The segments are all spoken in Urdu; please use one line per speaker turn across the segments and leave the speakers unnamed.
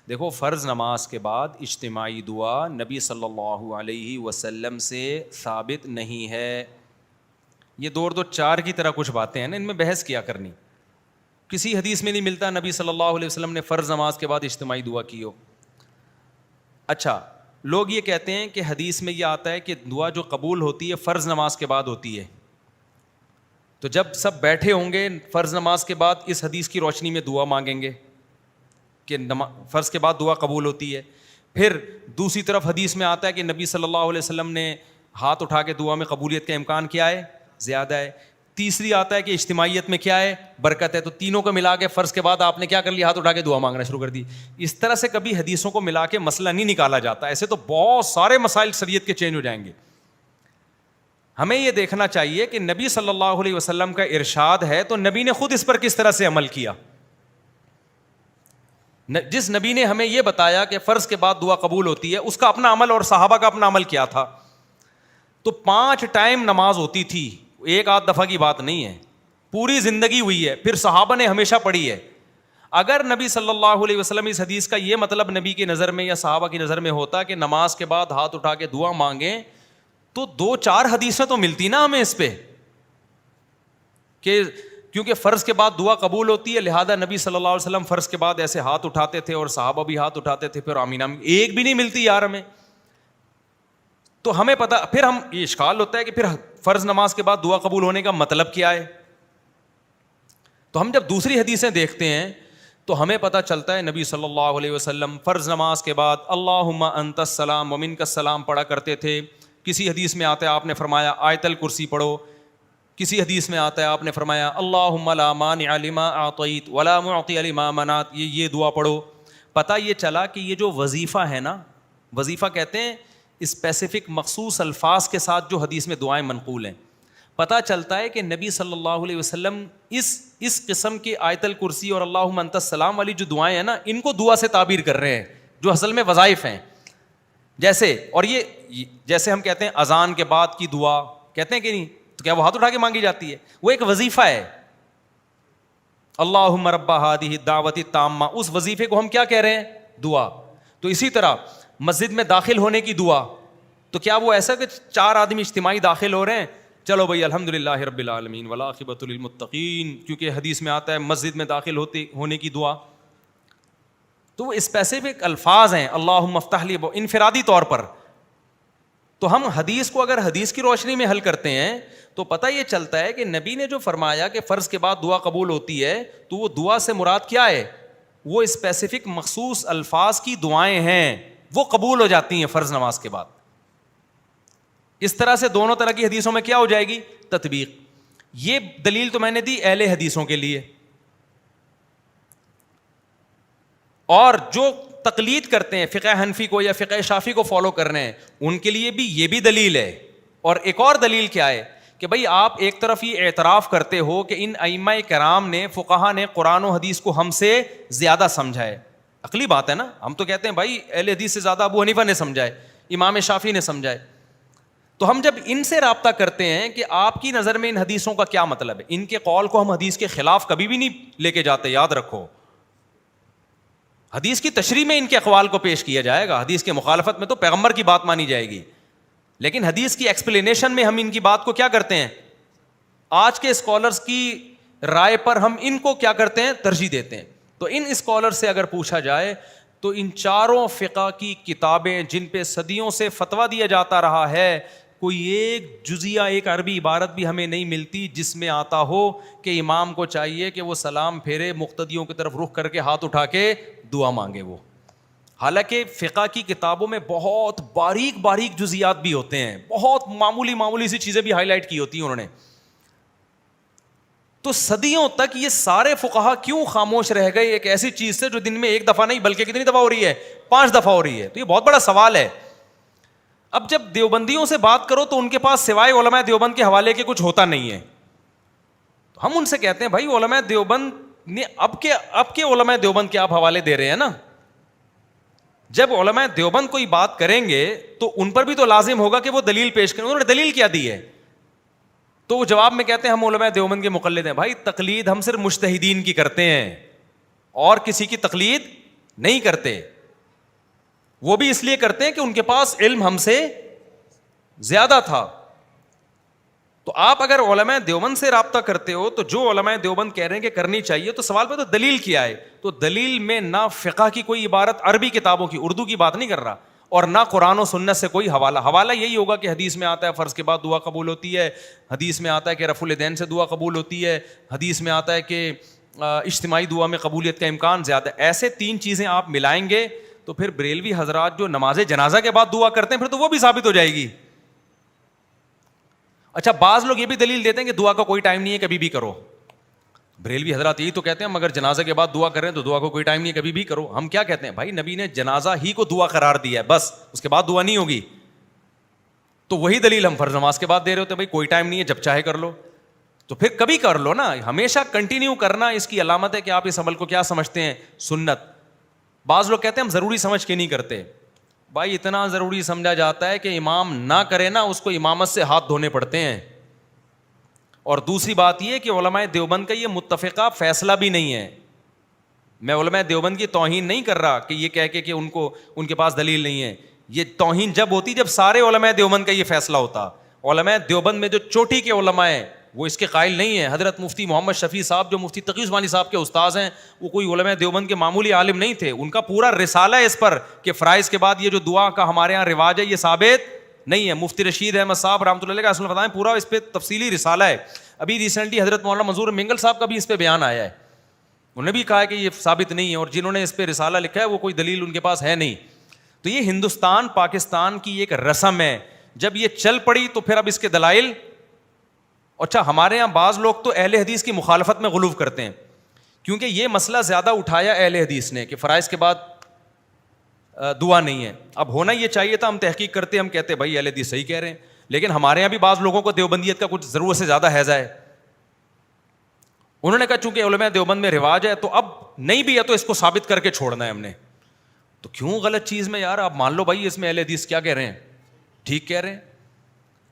دیکھو فرض نماز کے بعد اجتماعی دعا نبی صلی اللہ علیہ وسلم سے ثابت نہیں ہے. یہ دو چار کی طرح کچھ باتیں ہیں نا, ان میں بحث کیا کرنی. کسی حدیث میں نہیں ملتا نبی صلی اللہ علیہ وسلم نے فرض نماز کے بعد اجتماعی دعا کی ہو. اچھا, لوگ یہ کہتے ہیں کہ حدیث میں یہ آتا ہے کہ دعا جو قبول ہوتی ہے فرض نماز کے بعد ہوتی ہے. تو جب سب بیٹھے ہوں گے فرض نماز کے بعد اس حدیث کی روشنی میں دعا مانگیں گے کہ فرض کے بعد دعا قبول ہوتی ہے. پھر دوسری طرف حدیث میں آتا ہے کہ نبی صلی اللہ علیہ وسلم نے ہاتھ اٹھا کے دعا میں قبولیت کا امکان کیا ہے, زیادہ ہے. تیسری آتا ہے کہ اجتماعیت میں کیا ہے, برکت ہے. تو تینوں کو ملا کے فرض کے بعد آپ نے کیا کر لیا, ہاتھ اٹھا کے دعا مانگنا شروع کر دی. اس طرح سے کبھی حدیثوں کو ملا کے مسئلہ نہیں نکالا جاتا. ایسے تو بہت سارے مسائل شریعت کے چینج ہو جائیں گے. ہمیں یہ دیکھنا چاہیے کہ نبی صلی اللہ علیہ وسلم کا ارشاد ہے تو نبی نے خود اس پر کس طرح سے عمل کیا. جس نبی نے ہمیں یہ بتایا کہ فرض کے بعد دعا قبول ہوتی ہے, اس کا اپنا عمل اور صحابہ کا اپنا عمل کیا تھا. تو 5 ٹائم نماز ہوتی تھی, ایک آدھ دفعہ کی بات نہیں ہے, پوری زندگی ہوئی ہے. پھر صحابہ نے ہمیشہ پڑھی ہے. اگر نبی صلی اللہ علیہ وسلم اس حدیث کا یہ مطلب نبی کی نظر میں یا صحابہ کی نظر میں ہوتا کہ نماز کے بعد ہاتھ اٹھا کے دعا مانگیں, تو 2-4 حدیثیں تو ملتی نا ہمیں اس پہ کہ کیونکہ فرض کے بعد دعا قبول ہوتی ہے, لہذا نبی صلی اللہ علیہ وسلم فرض کے بعد ایسے ہاتھ اٹھاتے تھے اور صحابہ بھی ہاتھ اٹھاتے تھے. پھر آمین آمین ایک بھی نہیں ملتی یار ہمیں. تو ہمیں پتا, پھر ہم یہ اشکال ہوتا ہے کہ پھر فرض نماز کے بعد دعا قبول ہونے کا مطلب کیا ہے. تو ہم جب دوسری حدیثیں دیکھتے ہیں تو ہمیں پتہ چلتا ہے نبی صلی اللہ علیہ وسلم فرض نماز کے بعد اللہم انت السلام ومنک السلام پڑھا کرتے تھے. کسی حدیث میں آتا ہے آپ نے فرمایا آیت الکرسی پڑھو. کسی حدیث میں آتا ہے آپ نے فرمایا اللہم لا مانع لما اعطیت ولا معطی لما منعت, یہ دعا پڑھو. پتہ یہ چلا کہ یہ جو وظیفہ ہے نا, وظیفہ کہتے ہیں اسپیسیفک مخصوص الفاظ کے ساتھ جو حدیث میں دعائیں منقول ہیں. پتہ چلتا ہے کہ نبی صلی اللہ علیہ وسلم اس قسم کی آیت الکرسی اور اللہم انت السلام والی جو دعائیں ہیں نا, ان کو دعا سے تعبیر کر رہے ہیں جو اصل میں وظائف ہیں. جیسے, اور یہ جیسے ہم کہتے ہیں اذان کے بعد کی دعا کہتے ہیں کہ نہیں, تو کیا وہ ہاتھ اٹھا کے مانگی جاتی ہے؟ وہ ایک وظیفہ ہے. اللہم رب ہذہ الدعوۃ التامہ, اس وظیفے کو ہم کیا کہہ رہے ہیں؟ دعا. تو اسی طرح مسجد میں داخل ہونے کی دعا, تو کیا وہ ایسا کہ 4 آدمی اجتماعی داخل ہو رہے ہیں, چلو بھائی الحمدللہ رب العالمین والعاقبۃ للمتقین, کیونکہ حدیث میں آتا ہے مسجد میں داخل ہونے کی دعا. تو وہ اسپیسیفک الفاظ ہیں اللہم افتح لی, انفرادی طور پر. تو ہم حدیث کو اگر حدیث کی روشنی میں حل کرتے ہیں تو پتہ یہ چلتا ہے کہ نبی نے جو فرمایا کہ فرض کے بعد دعا قبول ہوتی ہے, تو وہ دعا سے مراد کیا ہے؟ وہ اسپیسیفک مخصوص الفاظ کی دعائیں ہیں, وہ قبول ہو جاتی ہیں فرض نماز کے بعد. اس طرح سے دونوں طرح کی حدیثوں میں کیا ہو جائے گی؟ تطبیق. یہ دلیل تو میں نے دی اہل حدیثوں کے لیے, اور جو تقلید کرتے ہیں فقہ حنفی کو یا فقہ شافعی کو فالو کر رہے ہیں ان کے لیے بھی یہ بھی دلیل ہے. اور ایک اور دلیل کیا ہے کہ بھئی آپ ایک طرف یہ اعتراف کرتے ہو کہ ان ائمہ کرام نے, فقہا نے قرآن و حدیث کو ہم سے زیادہ سمجھا ہے. عقلی بات ہے نا, ہم تو کہتے ہیں بھائی اہل حدیث سے زیادہ ابو حنیفہ نے سمجھا ہے, امام شافعی نے سمجھا ہے. تو ہم جب ان سے رابطہ کرتے ہیں کہ آپ کی نظر میں ان حدیثوں کا کیا مطلب ہے, ان کے قول کو ہم حدیث کے خلاف کبھی بھی نہیں لے کے جاتے, یاد رکھو. حدیث کی تشریح میں ان کے اقوال کو پیش کیا جائے گا, حدیث کے مخالفت میں تو پیغمبر کی بات مانی جائے گی, لیکن حدیث کی ایکسپلینیشن میں ہم ان کی بات کو کیا کرتے ہیں, آج کے اسکالرز کی رائے پر ہم ان کو کیا کرتے ہیں, ترجیح دیتے ہیں. تو ان اسکالر سے اگر پوچھا جائے تو ان چاروں فقہ کی کتابیں جن پہ صدیوں سے فتویٰ دیا جاتا رہا ہے, کوئی ایک جزیہ, ایک عربی عبارت بھی ہمیں نہیں ملتی جس میں آتا ہو کہ امام کو چاہیے کہ وہ سلام پھیرے, مقتدیوں کی طرف رخ کر کے ہاتھ اٹھا کے دعا مانگے وہ. حالانکہ فقہ کی کتابوں میں بہت باریک باریک جزیات بھی ہوتے ہیں, بہت معمولی سی چیزیں بھی ہائی لائٹ کی ہوتی ہیں انہوں نے. تو صدیوں تک یہ سارے فقہا کیوں خاموش رہ گئے ایک ایسی چیز سے جو دن میں 1 دفعہ نہیں بلکہ کتنی دفعہ ہو رہی ہے, 5 دفعہ ہو رہی ہے. تو یہ بہت بڑا سوال ہے. اب جب دیوبندیوں سے بات کرو تو ان کے پاس سوائے علماء دیوبند کے حوالے کے کچھ ہوتا نہیں ہے. تو ہم ان سے کہتے ہیں بھائی علماء دیوبند نے اب کے علماء دیوبند کے آپ حوالے دے رہے ہیں نا, جب علماء دیوبند کوئی بات کریں گے تو ان پر بھی تو لازم ہوگا کہ وہ دلیل پیش کریں. انہوں نے دلیل کیا دی ہے؟ تو وہ جواب میں کہتے ہیں ہم علماء دیوبند کے مقلد ہیں. بھائی تقلید ہم صرف مجتہدین کی کرتے ہیں اور کسی کی تقلید نہیں کرتے. وہ بھی اس لیے کرتے ہیں کہ ان کے پاس علم ہم سے زیادہ تھا. تو آپ اگر علماء دیوبند سے رابطہ کرتے ہو تو جو علماء دیوبند کہہ رہے ہیں کہ کرنی چاہیے, تو سوال پہ تو دلیل کیا ہے؟ تو دلیل میں نہ فقہ کی کوئی عبارت, عربی کتابوں کی, اردو کی بات نہیں کر رہا, اور نہ قرآن و سنت سے کوئی حوالہ یہی ہوگا کہ حدیث میں آتا ہے فرض کے بعد دعا قبول ہوتی ہے, حدیث میں آتا ہے کہ رفع الیدین سے دعا قبول ہوتی ہے, حدیث میں آتا ہے کہ اجتماعی دعا میں قبولیت کا امکان زیادہ ہے. ایسے 3 چیزیں آپ ملائیں گے تو پھر بریلوی حضرات جو نماز جنازہ کے بعد دعا کرتے ہیں پھر تو وہ بھی ثابت ہو جائے گی. اچھا, بعض لوگ یہ بھی دلیل دیتے ہیں کہ دعا کا کوئی ٹائم نہیں ہے, کبھی بھی کرو. بریلوی حضرات یہی تو کہتے ہیں مگر جنازہ کے بعد دعا کر رہے ہیں تو دعا کو کوئی ٹائم نہیں ہے, کبھی بھی کرو. ہم کیا کہتے ہیں, بھائی نبی نے جنازہ ہی کو دعا قرار دیا ہے, بس اس کے بعد دعا نہیں ہوگی. تو وہی دلیل ہم فرض نماز کے بعد دے رہے ہوتے ہیں, بھائی کوئی ٹائم نہیں ہے, جب چاہے کر لو. تو پھر کبھی کر لو نا, ہمیشہ کنٹینیو کرنا اس کی علامت ہے کہ آپ اس عمل کو کیا سمجھتے ہیں, سنت. بعض لوگ کہتے ہیں ہم ضروری سمجھ کے نہیں کرتے. بھائی اتنا ضروری سمجھا جاتا ہے کہ امام نہ کرے نا, اس کو امامت سے ہاتھ دھونے پڑتے ہیں. اور دوسری بات یہ کہ علماء دیوبند کا یہ متفقہ فیصلہ بھی نہیں ہے. میں علماء دیوبند کی توہین نہیں کر رہا کہ یہ کہہ کہ ان کے پاس دلیل نہیں ہے. یہ توہین جب ہوتی جب سارے علماء دیوبند کا یہ فیصلہ ہوتا. علماء دیوبند میں جو چوٹی کے علماء ہیں وہ اس کے قائل نہیں ہیں. حضرت مفتی محمد شفیع صاحب جو مفتی تقی عثمانی صاحب کے استاذ ہیں, وہ کوئی علماء دیوبند کے معمولی عالم نہیں تھے. ان کا پورا رسالہ ہے اس پر کہ فرائض کے بعد یہ جو دعا کا ہمارے ہاں رواج ہے یہ ثابت نہیں ہے. مفتی رشید احمد صاحب رحمۃ اللہ علیہ کا اصل بتائیں, پورا اس پہ تفصیلی رسالہ ہے. ابھی ریسنٹلی حضرت مولانا منظور منگل صاحب کا بھی اس پہ بیان آیا ہے, انہوں نے بھی کہا ہے کہ یہ ثابت نہیں ہے, اور جنہوں نے اس پہ رسالہ لکھا ہے وہ کوئی دلیل ان کے پاس ہے نہیں. تو یہ ہندوستان پاکستان کی ایک رسم ہے, جب یہ چل پڑی تو پھر اب اس کے دلائل. اچھا, ہمارے یہاں بعض لوگ تو اہل حدیث کی مخالفت میں غلو کرتے ہیں, کیونکہ یہ مسئلہ زیادہ اٹھایا اہل حدیث نے کہ فرائض کے بعد دعا نہیں ہے. اب ہونا یہ چاہیے تھا, ہم تحقیق کرتے, ہم کہتے بھائی اہل حدیث صحیح کہہ رہے ہیں, لیکن ہمارے یہاں بھی بعض لوگوں کو دیوبندیت کا کچھ ضرورت سے زیادہ حیضہ ہے. انہوں نے کہا چونکہ علماء دیوبند میں رواج ہے تو اب نہیں بھی ہے تو اس کو ثابت کر کے چھوڑنا ہے ہم نے. تو کیوں غلط چیز میں یار, آپ مان لو بھائی اس میں اہل حدیث کیا کہہ رہے ہیں, ٹھیک کہہ رہے ہیں,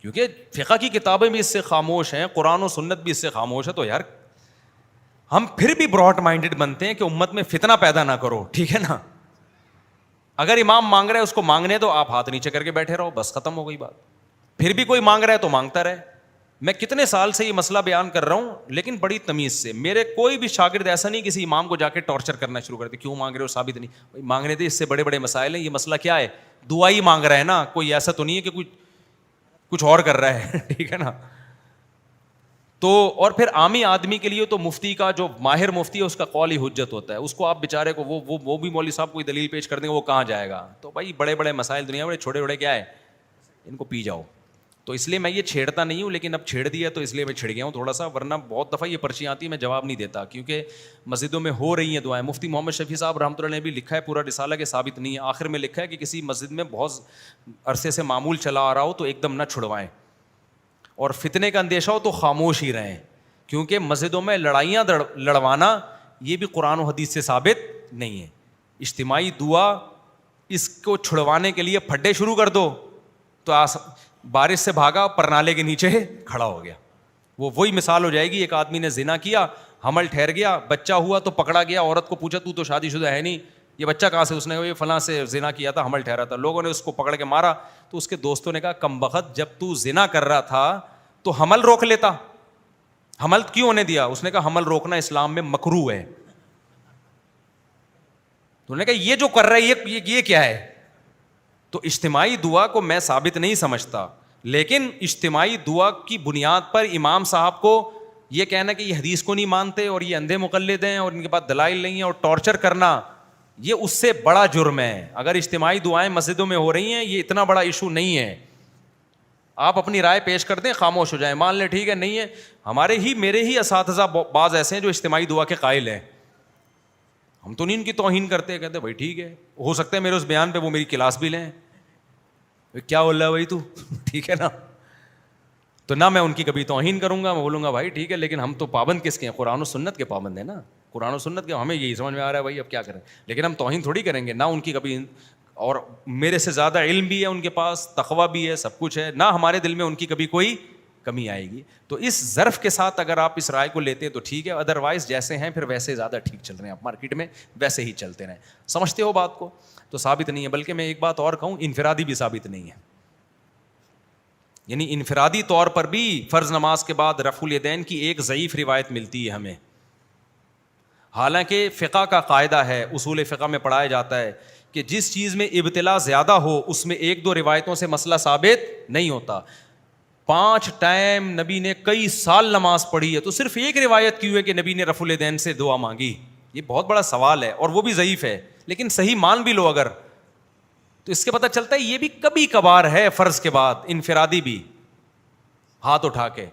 کیونکہ فقہ کی کتابیں بھی اس سے خاموش ہیں, قرآن و سنت بھی اس سے خاموش ہے. تو یار ہم پھر بھی براڈ مائنڈڈ بنتے ہیں کہ امت میں فتنہ پیدا نہ کرو, ٹھیک ہے نا. اگر امام مانگ رہا ہے اس کو مانگنے دو, آپ ہاتھ نیچے کر کے بیٹھے رہو, بس ختم ہو گئی بات. پھر بھی کوئی مانگ رہا ہے تو مانگتا رہے. میں کتنے سال سے یہ مسئلہ بیان کر رہا ہوں, لیکن بڑی تمیز سے. میرے کوئی بھی شاگرد ایسا نہیں کسی امام کو جا کے ٹارچر کرنا شروع کر دے, کیوں مانگ رہے ہو, ثابت نہیں. بھائی مانگنے دے, اس سے بڑے بڑے مسائل ہیں. یہ مسئلہ کیا ہے, دعا ہی مانگ رہا ہے نا, کوئی ایسا تو نہیں ہے کہ کچھ اور کر رہا ہے, ٹھیک ہے نا. تو اور پھر عامی آدمی کے لیے تو مفتی کا جو ماہر مفتی ہے اس کا قول ہی حجت ہوتا ہے. اس کو آپ بیچارے کو وہ بھی مولوی صاحب کوئی دلیل پیش کر دیں گے, وہ کہاں جائے گا. تو بھائی بڑے بڑے مسائل دنیا میں, چھوٹے چھوٹے کیا ہے, ان کو پی جاؤ. تو اس لیے میں یہ چھیڑتا نہیں ہوں, لیکن اب چھیڑ دیا تو اس لیے میں چھڑ گیا ہوں تھوڑا سا, ورنہ بہت دفعہ یہ پرچیاں آتی ہیں میں جواب نہیں دیتا, کیونکہ مسجدوں میں ہو رہی ہیں دعائیں. مفتی محمد شفیع صاحب رحمۃ اللہ نے بھی لکھا ہے پورا رسالہ کہ ثابت نہیں ہے. آخر میں لکھا ہے کہ کسی مسجد میں بہت عرصے سے معمول چلا آ رہا ہو تو ایک دم نہ چھڑوائیں, اور فتنے کا اندیشہ ہو تو خاموش ہی رہیں, کیونکہ مسجدوں میں لڑائیاں لڑوانا یہ بھی قرآن و حدیث سے ثابت نہیں ہے. اجتماعی دعا اس کو چھڑوانے کے لیے پھڈے شروع کر دو تو بارش سے بھاگا پرنالے کے نیچے کھڑا ہو گیا. وہی مثال ہو جائے گی, ایک آدمی نے زنا کیا, حمل ٹھہر گیا, بچہ ہوا تو پکڑا گیا, عورت کو پوچھا تو شادی شدہ ہے نہیں, یہ بچہ کہاں سے, اس نے یہ فلاں سے زنا کیا تھا, حمل ٹھہرا تھا. لوگوں نے اس کو پکڑ کے مارا تو اس کے دوستوں نے کہا کمبخت, جب تو زنا کر رہا تھا تو حمل روک لیتا, حمل کیوں ہونے دیا. اس نے کہا حمل روکنا اسلام میں مکروہ ہے. تو انہوں نے کہا یہ جو کر رہا ہے یہ کیا ہے. تو اجتماعی دعا کو میں ثابت نہیں سمجھتا, لیکن اجتماعی دعا کی بنیاد پر امام صاحب کو یہ کہنا کہ یہ حدیث کو نہیں مانتے اور یہ اندھے مقلد ہیں اور ان کے پاس دلائل نہیں ہیں, اور ٹارچر کرنا, یہ اس سے بڑا جرم ہے. اگر اجتماعی دعائیں مسجدوں میں ہو رہی ہیں یہ اتنا بڑا ایشو نہیں ہے. آپ اپنی رائے پیش کر دیں, خاموش ہو جائیں, مان لیں ٹھیک ہے نہیں ہے. میرے ہی اساتذہ بعض ایسے ہیں جو اجتماعی دعا کے قائل ہیں, ہم تو نہیں ان کی توہین کرتے, کہتے بھائی ٹھیک ہے, ہو سکتا ہے میرے اس بیان پہ وہ میری کلاس بھی لیں, کیا بول رہا ہے بھائی تو, ٹھیک ہے نا. تو نہ میں ان کی کبھی توہین کروں گا, میں بولوں گا بھائی ٹھیک ہے, لیکن ہم تو پابند کس کے ہیں, قرآن و سنت کے پابند ہیں نا. قرآن و سنت کے, ہمیں یہی سمجھ میں آ رہا ہے بھائی اب کیا کریں, لیکن ہم توہین تھوڑی کریں گے. نہ ان کی کبھی, اور میرے سے زیادہ علم بھی ہے ان کے پاس, تقویٰ بھی ہے, سب کچھ ہے, نہ ہمارے دل میں ان کی کبھی کوئی کمی آئے گی. تو اس ظرف کے ساتھ اگر آپ اس رائے کو لیتے ہیں تو ٹھیک ہے, ادروائز جیسے ہیں پھر ویسے زیادہ ٹھیک چل رہے ہیں آپ مارکیٹ میں, ویسے ہی چلتے رہیں. سمجھتے ہو بات کو؟ تو ثابت نہیں ہے. بلکہ میں ایک بات اور کہوں, انفرادی بھی ثابت نہیں ہے. یعنی انفرادی طور پر بھی فرض نماز کے بعد رفع الیدین کی ایک ضعیف روایت ملتی ہے ہمیں. حالانکہ فقہ کا قاعدہ ہے, اصول فقہ میں پڑھایا جاتا ہے کہ جس چیز میں ابتلا زیادہ ہو اس میں ایک دو روایتوں سے مسئلہ ثابت نہیں ہوتا. 5 ٹائم نبی نے کئی سال نماز پڑھی ہے تو صرف ایک روایت کیوں ہے کہ نبی نے رفع الیدین سے دعا مانگی؟ یہ بہت بڑا سوال ہے, اور وہ بھی ضعیف ہے. لیکن صحیح مان بھی لو اگر, تو اس کے پتہ چلتا ہے یہ بھی کبھی کبھار ہے فرض کے بعد انفرادی بھی ہاتھ اٹھا کے.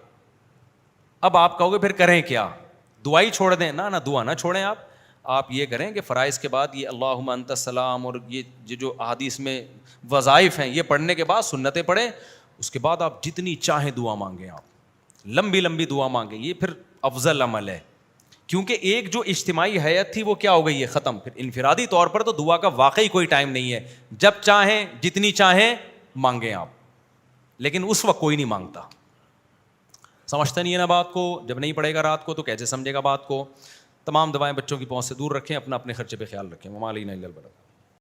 اب آپ کہو گے پھر کریں کیا؟ دعائی چھوڑ دیں؟ نہ دعا نہ چھوڑیں. آپ یہ کریں کہ فرائض کے بعد یہ اللہم انت السلام اور یہ جو احادیث میں وظائف ہیں یہ پڑھنے کے بعد سنتیں پڑھیں. اس کے بعد آپ جتنی چاہیں دعا مانگیں, آپ لمبی لمبی دعا مانگیں. یہ پھر افضل عمل ہے, کیونکہ ایک جو اجتماعی حیت تھی وہ کیا ہو گئی ہے؟ ختم. پھر انفرادی طور پر تو دعا کا واقعی کوئی ٹائم نہیں ہے, جب چاہیں جتنی چاہیں مانگیں آپ, لیکن اس وقت کوئی نہیں مانگتا. سمجھتا نہیں ہے نا بات کو؟ جب نہیں پڑھے گا رات کو تو کیسے سمجھے گا بات کو؟ تمام دوائیں بچوں کی پہنچ سے دور رکھیں, اپنا اپنے خرچے پہ خیال رکھیں. وما علینا الا البلاغ.